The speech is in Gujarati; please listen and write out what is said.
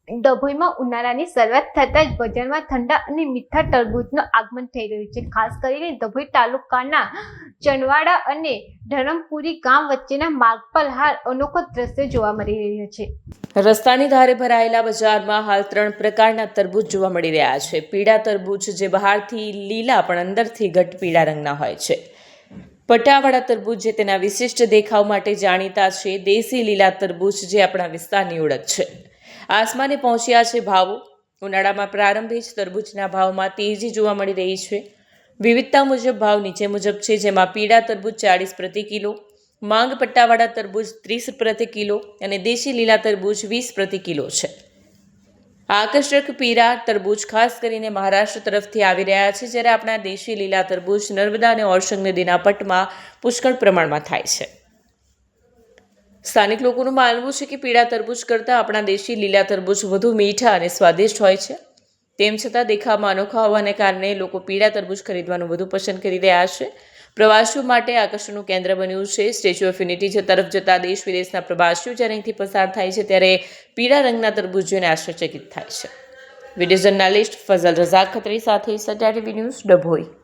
ડભોઈમાં ઉનાળાની શરૂઆત થતાં જ બજારમાં ઠંડા અને મીઠા તરબૂચનું આગમન થઈ રહ્યું છે. ખાસ કરીને ડભોઈ તાલુકાના ચનવાડા અને ધરમપુરી ગામ વચ્ચેના માર્ગ પર હાલ અનોખો દ્રશ્ય જોવા મળી રહ્યો છે. રસ્તાની ધારે ભરાયેલા બજારમાં હાલ 3 પ્રકારના તરબૂચ જોવા મળી રહ્યા છે. પીળા તરબૂચ જે બહારથી લીલા પણ અંદરથી ઘટ પીળા રંગના હોય છે. પટ્ટાવાળા તરબૂચ જે તેના વિશિષ્ટ દેખાવ માટે જાણીતા છે. દેશી લીલા તરબૂચ જે આપણા વિસ્તારની ઓળખ છે. આસમાને પહોંચ્યા છે ભાવો. ઉનાળામાં પ્રારંભે જ તરબૂચના ભાવમાં તેજી જોવા મળી રહી છે. વિવિધતા મુજબ ભાવ નીચે મુજબ છે, જેમાં પીળા તરબૂચ 40 પ્રતિ કિલો, માંગ પટ્ટાવાળા તરબૂચ 30 પ્રતિ કિલો અને દેશી લીલા તરબૂચ 20 પ્રતિ કિલો છે. આકર્ષક પીળા તરબૂચ ખાસ કરીને મહારાષ્ટ્ર તરફથી આવી રહ્યા છે, જ્યારે આપણા દેશી લીલા તરબૂચ નર્મદા અને ઓરસંગ નદીના પટમાં પુષ્કળ પ્રમાણમાં થાય છે. સ્થાનિક લોકોનું માનવું છે કે પીળા તરબૂચ કરતાં આપણા દેશી લીલા તરબૂચ વધુ મીઠા અને સ્વાદિષ્ટ હોય છે. તેમ છતાં દેખાવમાં અનોખા હોવાને કારણે લોકો પીળા તરબૂચ ખરીદવાનું વધુ પસંદ કરી રહ્યા છે. પ્રવાસીઓ માટે આકર્ષણનું કેન્દ્ર બન્યું છે. સ્ટેચ્યુ ઓફ યુનિટી તરફ જતા દેશ વિદેશના પ્રવાસીઓ જ્યારે અહીંથી પસાર થાય છે, ત્યારે પીળા રંગના તરબૂચ જોઈને આશ્ચર્યચકિત થાય છે. વિડીયો જર્નાલિસ્ટ ફઝલ રઝાક ખત્રી સાથે સત્યા ટીવી ન્યૂઝ, ડભોઈ.